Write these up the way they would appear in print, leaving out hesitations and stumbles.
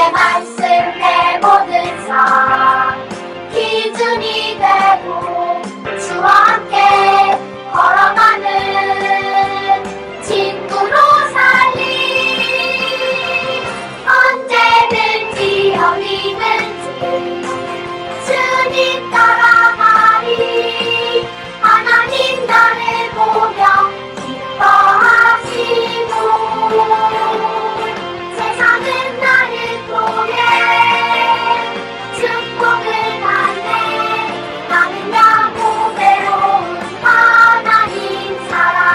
주의 말씀 내 모든 삶 기준이 되고 주와 함께 걸어가는 친구로 살리 언제든지 어디든지 주님 따라가리 하나님 나를 보며 기뻐하시고 세상은 나를 통해 축복을 받네 나는 야고 외로운 하나님 사랑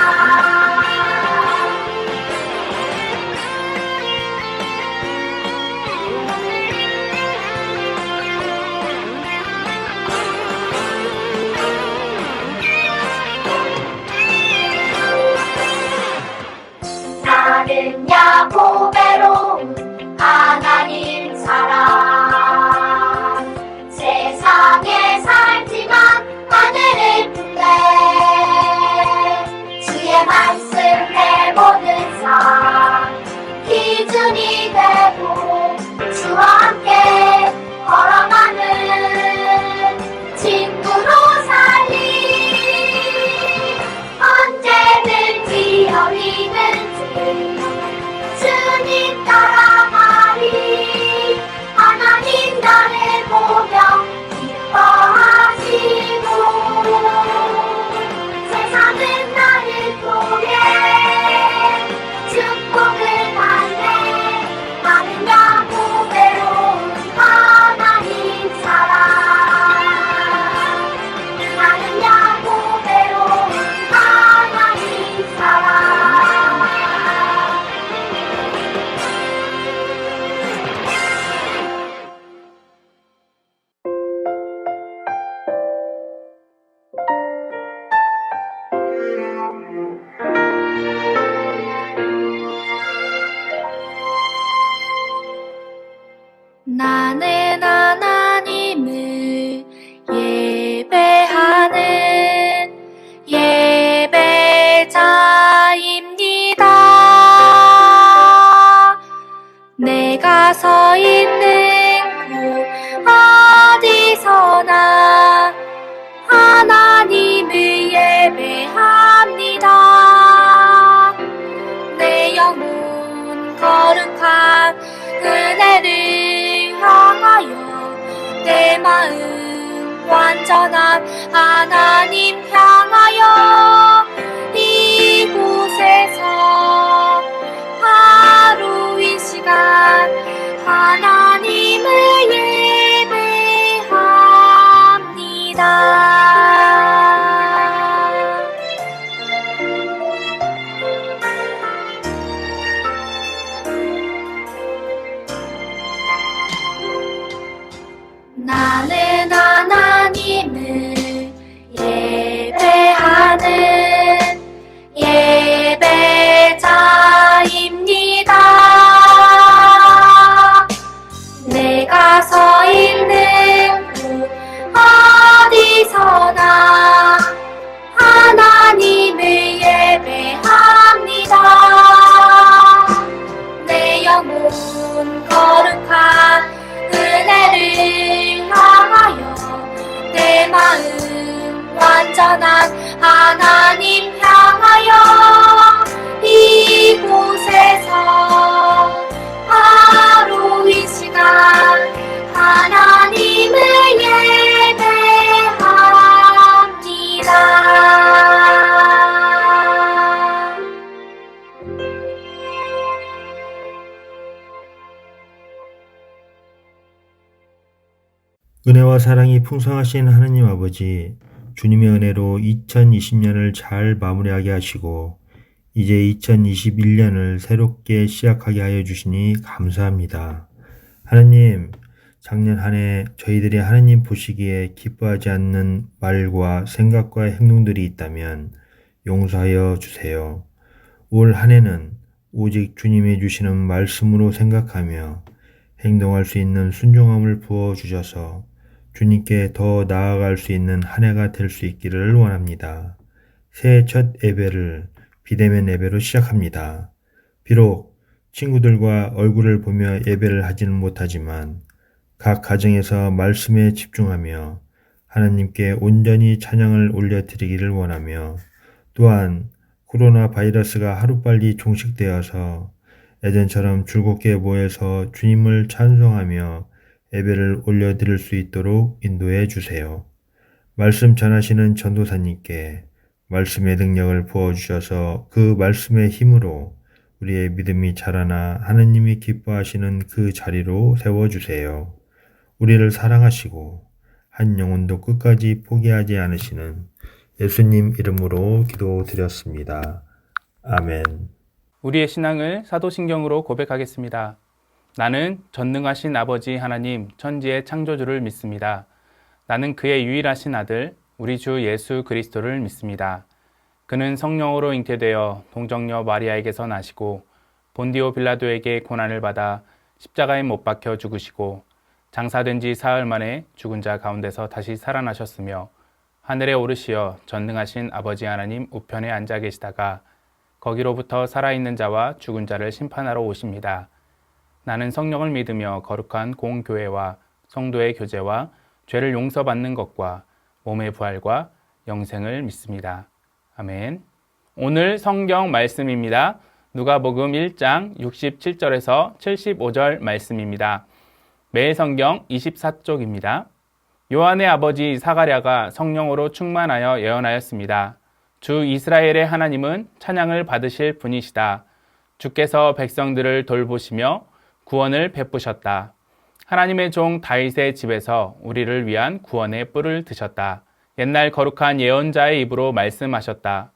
나는 야고 외로운 하나님 사랑 세상에 살지만 하늘을 품네 주의 말씀 내 모든 삶 기준이 되고 주와 함께 걸어가는 친구로 살리 언제든지 어디든지 주님 따라가리 하나님 나를 보며 기뻐하시고 세상은 나를 통해 축복을 받네 나는 야고 외로운 하나님 사랑 나는 야고 외로운 하나님 사랑 나는 하나님을 예배하는 예배자입니다. 내가 서 있는 곳 어디서나 하나님을 예배합니다. 내 영혼 거룩한 은혜를 향하여 내 마음 완전한 하나님 향하여 이곳에서 하루 이 시간 하나님을 예배합니다. 나는 하나님을 예배하는 예배자입니다. 내가 서 있는 곳 어디서나 하나님을 예배합니다. 내 영혼 거룩한 은혜를 향하여 내 마음 완전한 하나님 향하여 이곳에서 하루 이 시간 하나님을 예배합니다. 은혜와 사랑이 풍성하신 하느님 아버지, 주님의 은혜로 2020년을 잘 마무리하게 하시고 이제 2021년을 새롭게 시작하게 하여 주시니 감사합니다. 하느님, 작년 한 해 저희들이 하느님 보시기에 기뻐하지 않는 말과 생각과 행동들이 있다면 용서하여 주세요. 올 한 해는 오직 주님이 주시는 말씀으로 생각하며 행동할 수 있는 순종함을 부어주셔서 주님께 더 나아갈 수 있는 한 해가 될 수 있기를 원합니다. 새해 첫 예배를 비대면 예배로 시작합니다. 비록 친구들과 얼굴을 보며 예배를 하지는 못하지만 각 가정에서 말씀에 집중하며 하나님께 온전히 찬양을 올려드리기를 원하며 또한 코로나 바이러스가 하루빨리 종식되어서 예전처럼 즐겁게 모여서 주님을 찬송하며 예배를 올려드릴 수 있도록 인도해 주세요. 말씀 전하시는 전도사님께 말씀의 능력을 부어주셔서 그 말씀의 힘으로 우리의 믿음이 자라나 하느님이 기뻐하시는 그 자리로 세워주세요. 우리를 사랑하시고 한 영혼도 끝까지 포기하지 않으시는 예수님 이름으로 기도드렸습니다. 아멘. 우리의 신앙을 사도신경으로 고백하겠습니다. 나는 전능하신 아버지 하나님 천지의 창조주를 믿습니다. 나는 그의 유일하신 아들 우리 주 예수 그리스도를 믿습니다. 그는 성령으로 잉태되어 동정녀 마리아에게서 나시고 본디오 빌라도에게 고난을 받아 십자가에 못 박혀 죽으시고 장사된 지 사흘 만에 죽은 자 가운데서 다시 살아나셨으며 하늘에 오르시어 전능하신 아버지 하나님 우편에 앉아 계시다가 거기로부터 살아있는 자와 죽은 자를 심판하러 오십니다. 나는 성령을 믿으며 거룩한 공교회와 성도의 교제와 죄를 용서받는 것과 몸의 부활과 영생을 믿습니다. 아멘. 오늘 성경 말씀입니다. 누가복음 1장 67절에서 75절 말씀입니다. 매 성경 24쪽입니다. 요한의 아버지 사가랴가 성령으로 충만하여 예언하였습니다. 주 이스라엘의 하나님은 찬양을 받으실 분이시다. 주께서 백성들을 돌보시며 구원을 베푸셨다. 하나님의 종 다윗의 집에서 우리를 위한 구원의 뿔을 드셨다. 옛날 거룩한 예언자의 입으로 말씀하셨다.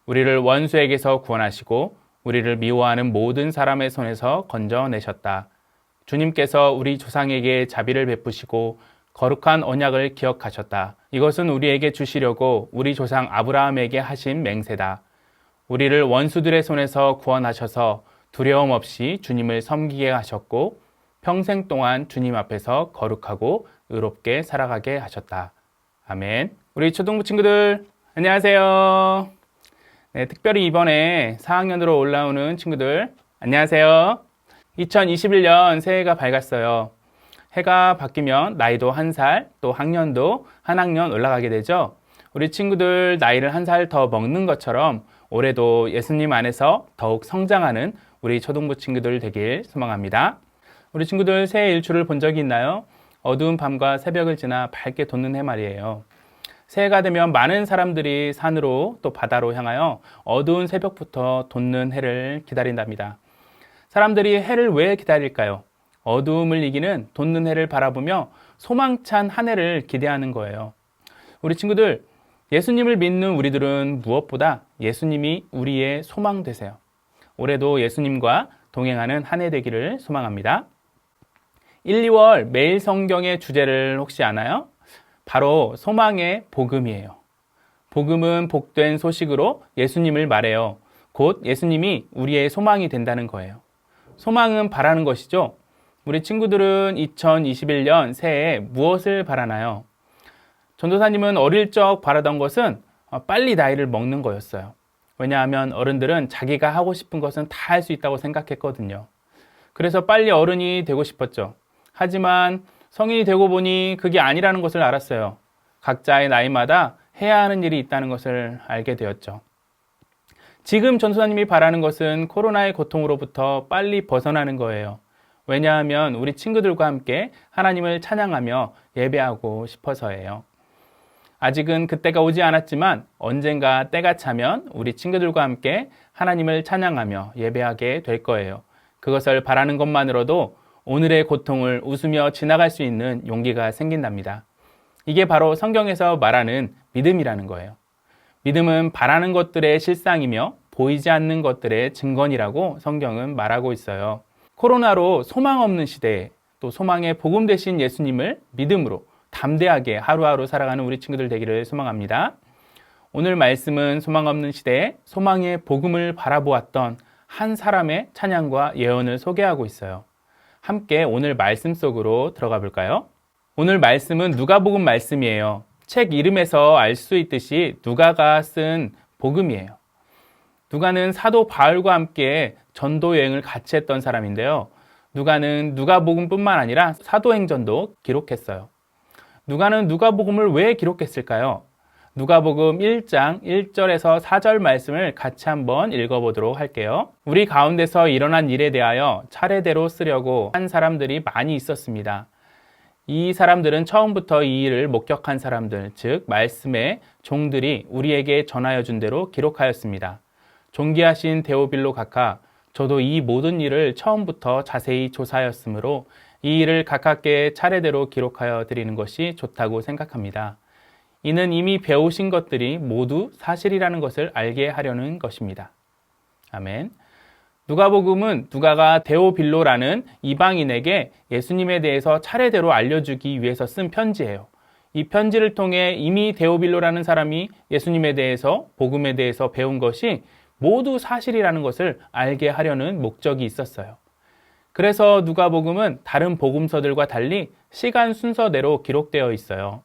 우리를 원수에게서 구원하시고 우리를 미워하는 모든 사람의 손에서 건져내셨다. 주님께서 우리 조상에게 자비를 베푸시고 거룩한 언약을 기억하셨다. 이것은 우리에게 주시려고 우리 조상 아브라함에게 하신 맹세다. 우리를 원수들의 손에서 구원하셔서 두려움 없이 주님을 섬기게 하셨고 평생 동안 주님 앞에서 거룩하고 의롭게 살아가게 하셨다. 아멘. 우리 초등부 친구들 안녕하세요. 네, 특별히 이번에 4학년으로 올라오는 친구들 안녕하세요. 2021년 새해가 밝았어요. 해가 바뀌면 나이도 한 살, 또 학년도 한 학년 올라가게 되죠. 우리 친구들 나이를 한 살 더 먹는 것처럼 올해도 예수님 안에서 더욱 성장하는 우리 초등부 친구들 되길 소망합니다. 우리 친구들 새해 일출을 본 적이 있나요? 어두운 밤과 새벽을 지나 밝게 돋는 해 말이에요. 새해가 되면 많은 사람들이 산으로 또 바다로 향하여 어두운 새벽부터 돋는 해를 기다린답니다. 사람들이 해를 왜 기다릴까요? 어두움을 이기는 돋는 해를 바라보며 소망찬 한 해를 기대하는 거예요. 우리 친구들, 예수님을 믿는 우리들은 무엇보다 예수님이 우리의 소망 되세요. 올해도 예수님과 동행하는 한 해 되기를 소망합니다. 1, 2월 매일 성경의 주제를 혹시 아나요? 바로 소망의 복음이에요. 복음은 복된 소식으로 예수님을 말해요. 곧 예수님이 우리의 소망이 된다는 거예요. 소망은 바라는 것이죠. 우리 친구들은 2021년 새해에 무엇을 바라나요? 전도사님은 어릴 적 바라던 것은 빨리 나이를 먹는 거였어요. 왜냐하면 어른들은 자기가 하고 싶은 것은 다 할 수 있다고 생각했거든요. 그래서 빨리 어른이 되고 싶었죠. 하지만 성인이 되고 보니 그게 아니라는 것을 알았어요. 각자의 나이마다 해야 하는 일이 있다는 것을 알게 되었죠. 지금 전도사님이 바라는 것은 코로나의 고통으로부터 빨리 벗어나는 거예요. 왜냐하면 우리 친구들과 함께 하나님을 찬양하며 예배하고 싶어서예요. 아직은 그때가 오지 않았지만 언젠가 때가 차면 우리 친구들과 함께 하나님을 찬양하며 예배하게 될 거예요. 그것을 바라는 것만으로도 오늘의 고통을 웃으며 지나갈 수 있는 용기가 생긴답니다. 이게 바로 성경에서 말하는 믿음이라는 거예요. 믿음은 바라는 것들의 실상이며 보이지 않는 것들의 증거이라고 성경은 말하고 있어요. 코로나로 소망 없는 시대에 또 소망의 복음 되신 예수님을 믿음으로 담대하게 하루하루 살아가는 우리 친구들 되기를 소망합니다. 오늘 말씀은 소망 없는 시대에 소망의 복음을 바라보았던 한 사람의 찬양과 예언을 소개하고 있어요. 함께 오늘 말씀 속으로 들어가 볼까요? 오늘 말씀은 누가복음 말씀이에요. 책 이름에서 알 수 있듯이 누가가 쓴 복음이에요. 누가는 사도 바울과 함께 전도 여행을 같이 했던 사람인데요. 누가는 누가복음뿐만 아니라 사도행전도 기록했어요. 누가는 누가복음을 왜 기록했을까요? 누가복음 1장 1절에서 4절 말씀을 같이 한번 읽어보도록 할게요. 우리 가운데서 일어난 일에 대하여 차례대로 쓰려고 한 사람들이 많이 있었습니다. 이 사람들은 처음부터 이 일을 목격한 사람들, 즉 말씀의 종들이 우리에게 전하여 준 대로 기록하였습니다. 존귀하신 데오빌로 각하, 저도 이 모든 일을 처음부터 자세히 조사하였으므로 이 일을 가깝게 차례대로 기록하여 드리는 것이 좋다고 생각합니다. 이는 이미 배우신 것들이 모두 사실이라는 것을 알게 하려는 것입니다. 아멘. 누가복음은 누가가 데오빌로라는 이방인에게 예수님에 대해서 차례대로 알려주기 위해서 쓴 편지예요. 이 편지를 통해 이미 데오빌로라는 사람이 예수님에 대해서, 복음에 대해서 배운 것이 모두 사실이라는 것을 알게 하려는 목적이 있었어요. 그래서 누가복음은 다른 복음서들과 달리 시간 순서대로 기록되어 있어요.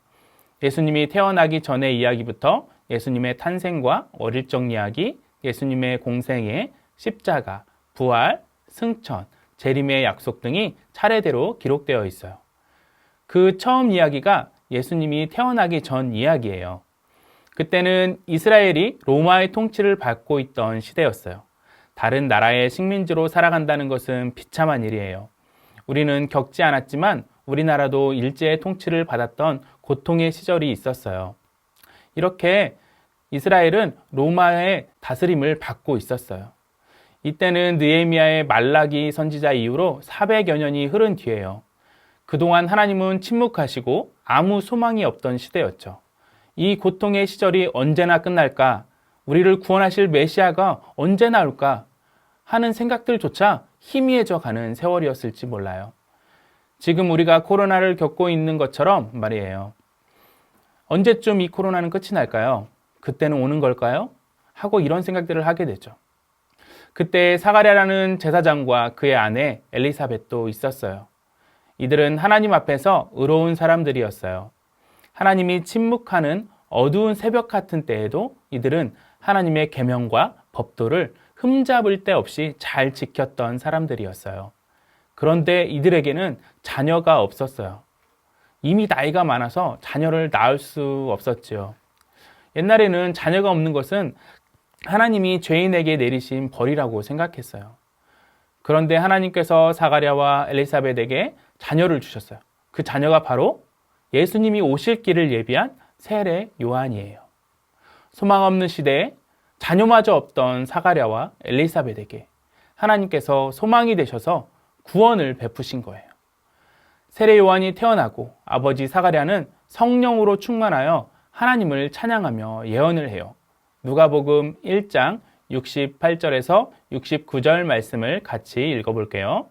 예수님이 태어나기 전의 이야기부터 예수님의 탄생과 어릴 적 이야기, 예수님의 공생애, 십자가, 부활, 승천, 재림의 약속 등이 차례대로 기록되어 있어요. 그 처음 이야기가 예수님이 태어나기 전 이야기예요. 그때는 이스라엘이 로마의 통치를 받고 있던 시대였어요. 다른 나라의 식민지로 살아간다는 것은 비참한 일이에요. 우리는 겪지 않았지만 우리나라도 일제의 통치를 받았던 고통의 시절이 있었어요. 이렇게 이스라엘은 로마의 다스림을 받고 있었어요. 이때는 느헤미야의 말라기 선지자 이후로 400여 년이 흐른 뒤에요. 그동안 하나님은 침묵하시고 아무 소망이 없던 시대였죠. 이 고통의 시절이 언제나 끝날까? 우리를 구원하실 메시아가 언제 나올까? 하는 생각들조차 희미해져 가는 세월이었을지 몰라요. 지금 우리가 코로나를 겪고 있는 것처럼 말이에요. 언제쯤 이 코로나는 끝이 날까요? 그때는 오는 걸까요? 하고 이런 생각들을 하게 되죠. 그때 사가랴라는 제사장과 그의 아내 엘리사벳도 있었어요. 이들은 하나님 앞에서 의로운 사람들이었어요. 하나님이 침묵하는 어두운 새벽 같은 때에도 이들은 하나님의 계명과 법도를 흠잡을 데 없이 잘 지켰던 사람들이었어요. 그런데 이들에게는 자녀가 없었어요. 이미 나이가 많아서 자녀를 낳을 수 없었지요. 옛날에는 자녀가 없는 것은 하나님이 죄인에게 내리신 벌이라고 생각했어요. 그런데 하나님께서 사가랴와 엘리사벳에게 자녀를 주셨어요. 그 자녀가 바로 예수님이 오실 길을 예비한 세례 요한이에요. 소망 없는 시대에 자녀마저 없던 사가랴와 엘리사벳에게 하나님께서 소망이 되셔서 구원을 베푸신 거예요. 세례 요한이 태어나고 아버지 사가랴는 성령으로 충만하여 하나님을 찬양하며 예언을 해요. 누가복음 1장 68절에서 69절 말씀을 같이 읽어볼게요.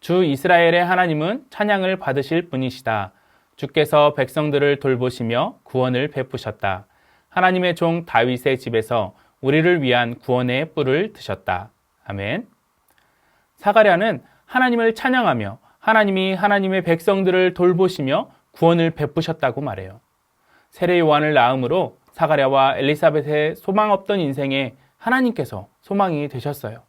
주 이스라엘의 하나님은 찬양을 받으실 분이시다. 주께서 백성들을 돌보시며 구원을 베푸셨다. 하나님의 종 다윗의 집에서 우리를 위한 구원의 뿔을 드셨다. 아멘. 사가랴는 하나님을 찬양하며 하나님이 하나님의 백성들을 돌보시며 구원을 베푸셨다고 말해요. 세례 요한을 낳음으로 사가랴와 엘리사벳의 소망 없던 인생에 하나님께서 소망이 되셨어요.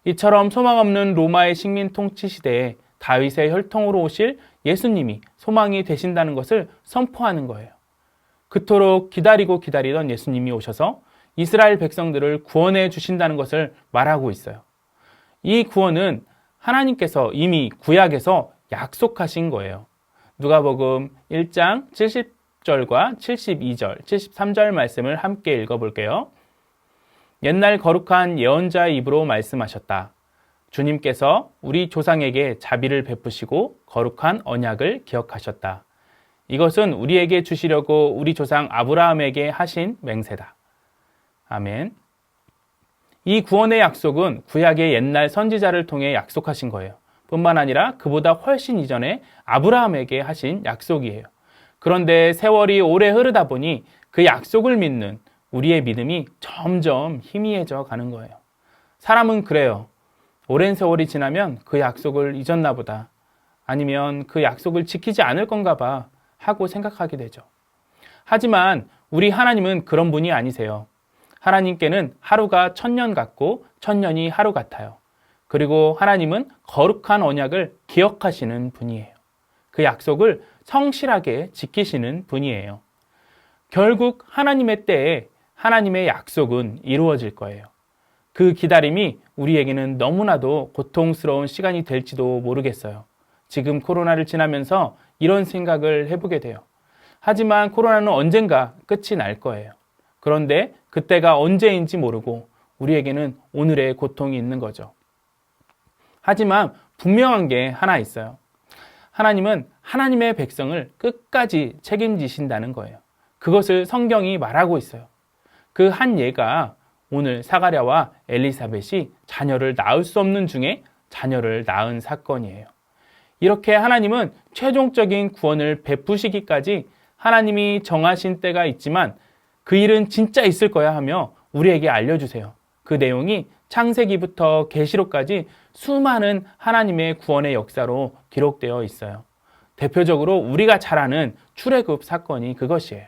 이처럼 소망 없는 로마의 식민 통치 시대에 다윗의 혈통으로 오실 예수님이 소망이 되신다는 것을 선포하는 거예요. 그토록 기다리던 예수님이 오셔서 이스라엘 백성들을 구원해 주신다는 것을 말하고 있어요. 이 구원은 하나님께서 이미 구약에서 약속하신 거예요. 누가복음 1장 70절과 72절, 73절 말씀을 함께 읽어볼게요. 옛날 거룩한 예언자의 입으로 말씀하셨다. 주님께서 우리 조상에게 자비를 베푸시고 거룩한 언약을 기억하셨다. 이것은 우리에게 주시려고 우리 조상 아브라함에게 하신 맹세다. 아멘. 이 구원의 약속은 구약의 옛날 선지자를 통해 약속하신 거예요. 뿐만 아니라 그보다 훨씬 이전에 아브라함에게 하신 약속이에요. 그런데 세월이 오래 흐르다 보니 그 약속을 믿는 우리의 믿음이 점점 희미해져 가는 거예요. 사람은 그래요. 오랜 세월이 지나면 그 약속을 잊었나 보다. 아니면 그 약속을 지키지 않을 건가 봐 하고 생각하게 되죠. 하지만 우리 하나님은 그런 분이 아니세요. 하나님께는 하루가 1000년 같고 1000년이 하루 같아요. 그리고 하나님은 거룩한 언약을 기억하시는 분이에요. 그 약속을 성실하게 지키시는 분이에요. 결국 하나님의 때에 하나님의 약속은 이루어질 거예요. 그 기다림이 우리에게는 너무나도 고통스러운 시간이 될지도 모르겠어요. 지금 코로나를 지나면서 이런 생각을 해보게 돼요. 하지만 코로나는 언젠가 끝이 날 거예요. 그런데 그때가 언제인지 모르고 우리에게는 오늘의 고통이 있는 거죠. 하지만 분명한 게 하나 있어요. 하나님은 하나님의 백성을 끝까지 책임지신다는 거예요. 그것을 성경이 말하고 있어요. 그 한 예가 오늘 사가랴와 엘리사벳이 자녀를 낳을 수 없는 중에 자녀를 낳은 사건이에요. 이렇게 하나님은 최종적인 구원을 베푸시기까지 하나님이 정하신 때가 있지만 그 일은 진짜 있을 거야 하며 우리에게 알려주세요. 그 내용이 창세기부터 계시록까지 수많은 하나님의 구원의 역사로 기록되어 있어요. 대표적으로 우리가 잘 아는 출애굽 사건이 그것이에요.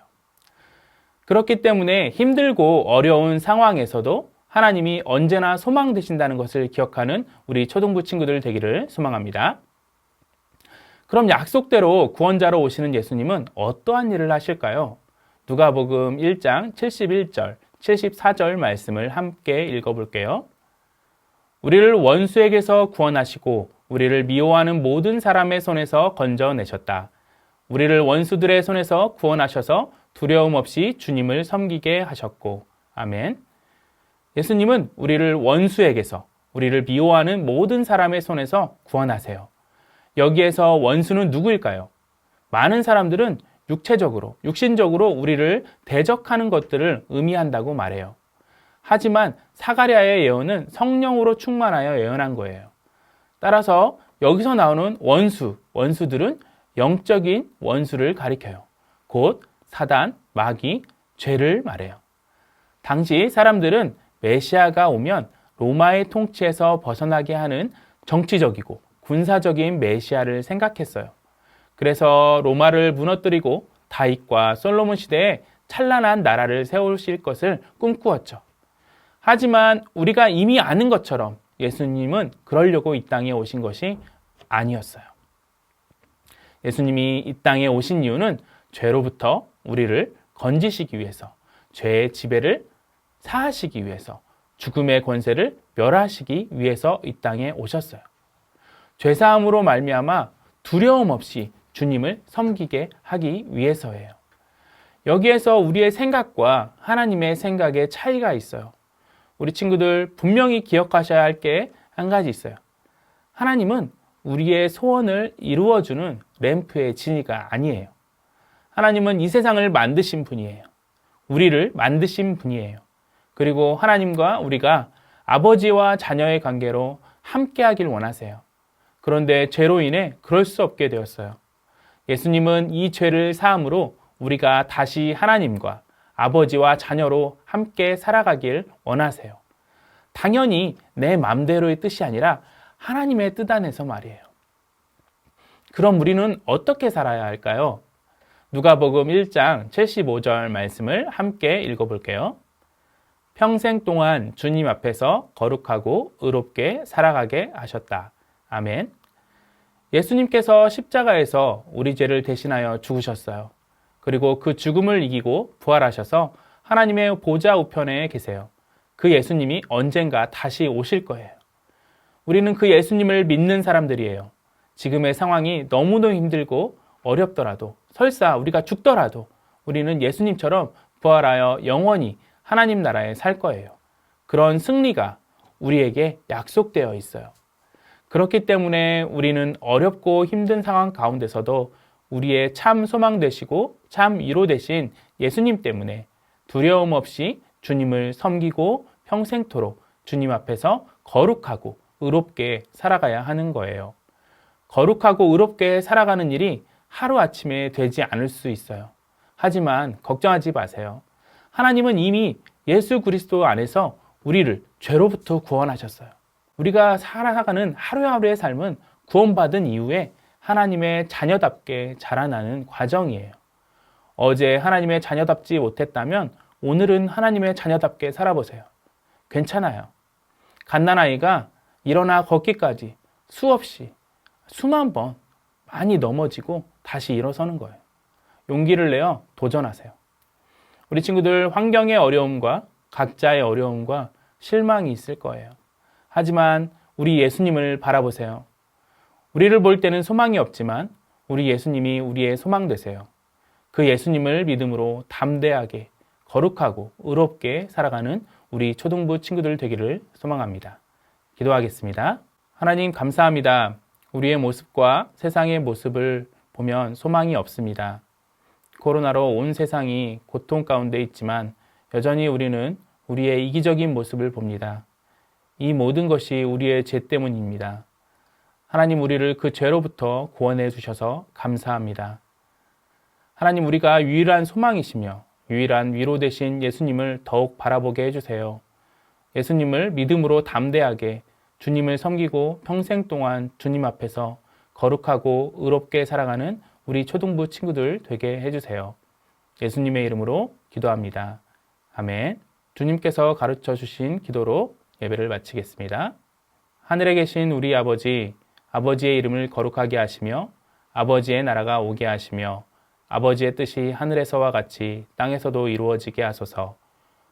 그렇기 때문에 힘들고 어려운 상황에서도 하나님이 언제나 소망 되신다는 것을 기억하는 우리 초등부 친구들 되기를 소망합니다. 그럼 약속대로 구원자로 오시는 예수님은 어떠한 일을 하실까요? 누가복음 1장 71절, 74절 말씀을 함께 읽어볼게요. 우리를 원수에게서 구원하시고 우리를 미워하는 모든 사람의 손에서 건져내셨다. 우리를 원수들의 손에서 구원하셔서 두려움 없이 주님을 섬기게 하셨고. 아멘. 예수님은 우리를 원수에게서, 우리를 미워하는 모든 사람의 손에서 구원하세요. 여기에서 원수는 누구일까요? 많은 사람들은 육체적으로, 육신적으로 우리를 대적하는 것들을 의미한다고 말해요. 하지만 사가랴의 예언은 성령으로 충만하여 예언한 거예요. 따라서 여기서 나오는 원수들은 영적인 원수를 가리켜요. 곧 사단, 마귀, 죄를 말해요. 당시 사람들은 메시아가 오면 로마의 통치에서 벗어나게 하는 정치적이고 군사적인 메시아를 생각했어요. 그래서 로마를 무너뜨리고 다윗과 솔로몬 시대에 찬란한 나라를 세우실 것을 꿈꾸었죠. 하지만 우리가 이미 아는 것처럼 예수님은 그러려고 이 땅에 오신 것이 아니었어요. 예수님이 이 땅에 오신 이유는 죄로부터 우리를 건지시기 위해서, 죄의 지배를 사하시기 위해서, 죽음의 권세를 멸하시기 위해서 이 땅에 오셨어요. 죄사함으로 말미암아 두려움 없이 주님을 섬기게 하기 위해서예요. 여기에서 우리의 생각과 하나님의 생각의 차이가 있어요. 우리 친구들 분명히 기억하셔야 할 게 한 가지 있어요. 하나님은 우리의 소원을 이루어주는 램프의 지니가 아니에요. 하나님은 이 세상을 만드신 분이에요. 우리를 만드신 분이에요. 그리고 하나님과 우리가 아버지와 자녀의 관계로 함께하길 원하세요. 그런데 죄로 인해 그럴 수 없게 되었어요. 예수님은 이 죄를 사함으로 우리가 다시 하나님과 아버지와 자녀로 함께 살아가길 원하세요. 당연히 내 맘대로의 뜻이 아니라 하나님의 뜻 안에서 말이에요. 그럼 우리는 어떻게 살아야 할까요? 누가복음 1장 75절 말씀을 함께 읽어볼게요. 평생 동안 주님 앞에서 거룩하고 의롭게 살아가게 하셨다. 아멘. 예수님께서 십자가에서 우리 죄를 대신하여 죽으셨어요. 그리고 그 죽음을 이기고 부활하셔서 하나님의 보좌 우편에 계세요. 그 예수님이 언젠가 다시 오실 거예요. 우리는 그 예수님을 믿는 사람들이에요. 지금의 상황이 너무너무 힘들고 어렵더라도, 설사 우리가 죽더라도 우리는 예수님처럼 부활하여 영원히 하나님 나라에 살 거예요. 그런 승리가 우리에게 약속되어 있어요. 그렇기 때문에 우리는 어렵고 힘든 상황 가운데서도 우리의 참 소망 되시고 참 위로 되신 예수님 때문에 두려움 없이 주님을 섬기고 평생토록 주님 앞에서 거룩하고 의롭게 살아가야 하는 거예요. 거룩하고 의롭게 살아가는 일이 하루아침에 되지 않을 수 있어요. 하지만 걱정하지 마세요. 하나님은 이미 예수 그리스도 안에서 우리를 죄로부터 구원하셨어요. 우리가 살아가는 하루하루의 삶은 구원받은 이후에 하나님의 자녀답게 자라나는 과정이에요. 어제 하나님의 자녀답지 못했다면 오늘은 하나님의 자녀답게 살아보세요. 괜찮아요. 갓난아이가 일어나 걷기까지 수없이 수만 번 많이 넘어지고 다시 일어서는 거예요. 용기를 내어 도전하세요. 우리 친구들 환경의 어려움과 각자의 어려움과 실망이 있을 거예요. 하지만 우리 예수님을 바라보세요. 우리를 볼 때는 소망이 없지만 우리 예수님이 우리의 소망 되세요. 그 예수님을 믿음으로 담대하게 거룩하고 의롭게 살아가는 우리 초등부 친구들 되기를 소망합니다. 기도하겠습니다. 하나님 감사합니다. 우리의 모습과 세상의 모습을 보면 소망이 없습니다. 코로나로 온 세상이 고통 가운데 있지만 여전히 우리는 우리의 이기적인 모습을 봅니다. 이 모든 것이 우리의 죄 때문입니다. 하나님 우리를 그 죄로부터 구원해 주셔서 감사합니다. 하나님 우리가 유일한 소망이시며 유일한 위로 되신 예수님을 더욱 바라보게 해주세요. 예수님을 믿음으로 담대하게 주님을 섬기고 평생 동안 주님 앞에서 거룩하고 의롭게 살아가는 우리 초등부 친구들 되게 해주세요. 예수님의 이름으로 기도합니다. 아멘. 주님께서 가르쳐 주신 기도로 예배를 마치겠습니다. 하늘에 계신 우리 아버지, 아버지의 이름을 거룩하게 하시며 아버지의 나라가 오게 하시며 아버지의 뜻이 하늘에서와 같이 땅에서도 이루어지게 하소서.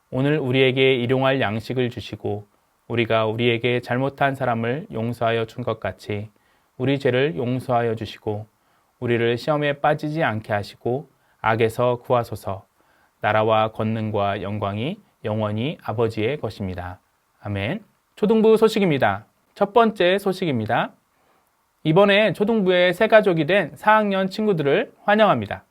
오늘 우리에게 일용할 양식을 주시고 우리가 우리에게 잘못한 사람을 용서하여 준 것 같이 우리 죄를 용서하여 주시고 우리를 시험에 빠지지 않게 하시고 악에서 구하소서. 나라와 권능과 영광이 영원히 아버지의 것입니다. 아멘. 초등부 소식입니다. 첫 번째 소식입니다. 이번에 초등부의 새 가족이 된 4학년 친구들을 환영합니다.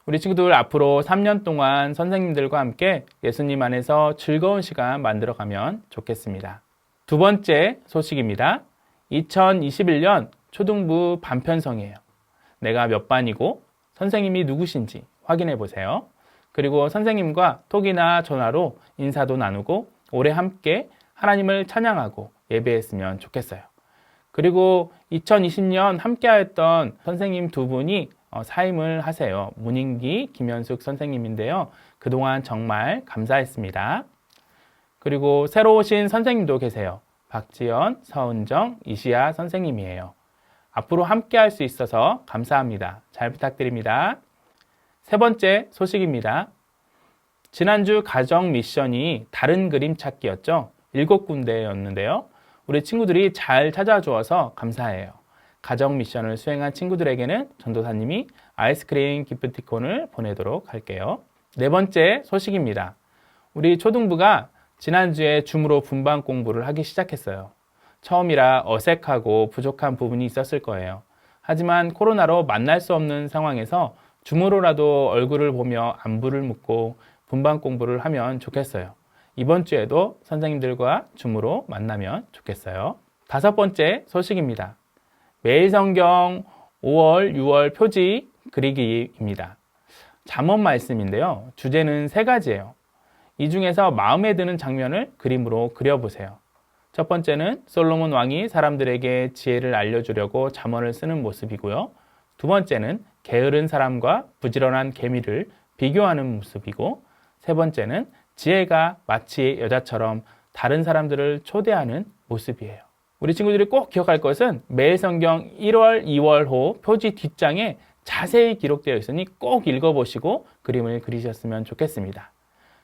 우리 친구들 앞으로 3년 동안 선생님들과 함께 예수님 안에서 즐거운 시간 만들어가면 좋겠습니다. 두 번째 소식입니다. 2021년 초등부 반편성이에요. 내가 몇 반이고 선생님이 누구신지 확인해 보세요. 그리고 선생님과 톡이나 전화로 인사도 나누고 올해 함께 하나님을 찬양하고 예배했으면 좋겠어요. 그리고 2020년 함께하였던 선생님 두 분이 사임을 하세요. 문인기, 김현숙 선생님인데요. 그동안 정말 감사했습니다. 그리고 새로 오신 선생님도 계세요. 박지연, 서은정, 이시아 선생님이에요. 앞으로 함께할 수 있어서 감사합니다. 잘 부탁드립니다. 세 번째 소식입니다. 지난주 가정 미션이 다른 그림 찾기였죠. 7군데였는데요. 우리 친구들이 잘 찾아주어서 감사해요. 가정 미션을 수행한 친구들에게는 전도사님이 아이스크림 기프티콘을 보내도록 할게요. 네 번째 소식입니다. 우리 초등부가 지난주에 줌으로 분반 공부를 하기 시작했어요. 처음이라 어색하고 부족한 부분이 있었을 거예요. 하지만 코로나로 만날 수 없는 상황에서 줌으로라도 얼굴을 보며 안부를 묻고 분반 공부를 하면 좋겠어요. 이번 주에도 선생님들과 줌으로 만나면 좋겠어요. 다섯 번째 소식입니다. 매일 성경 5월, 6월 표지 그리기입니다. 잠언 말씀인데요. 주제는 3가지예요. 이 중에서 마음에 드는 장면을 그림으로 그려보세요. 첫 번째는 솔로몬 왕이 사람들에게 지혜를 알려주려고 잠언을 쓰는 모습이고요. 두 번째는 게으른 사람과 부지런한 개미를 비교하는 모습이고, 세 번째는 지혜가 마치 여자처럼 다른 사람들을 초대하는 모습이에요. 우리 친구들이 꼭 기억할 것은 매일 성경 1월, 2월호 표지 뒷장에 자세히 기록되어 있으니 꼭 읽어보시고 그림을 그리셨으면 좋겠습니다.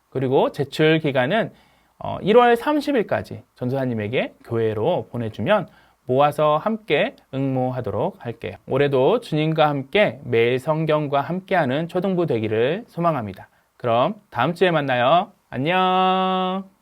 그리고 제출 기간은 1월 30일까지 전도사님에게 교회로 보내주면 모아서 함께 응모하도록 할게요. 올해도 주님과 함께 매일 성경과 함께하는 초등부 되기를 소망합니다. 그럼 다음 주에 만나요. 안녕.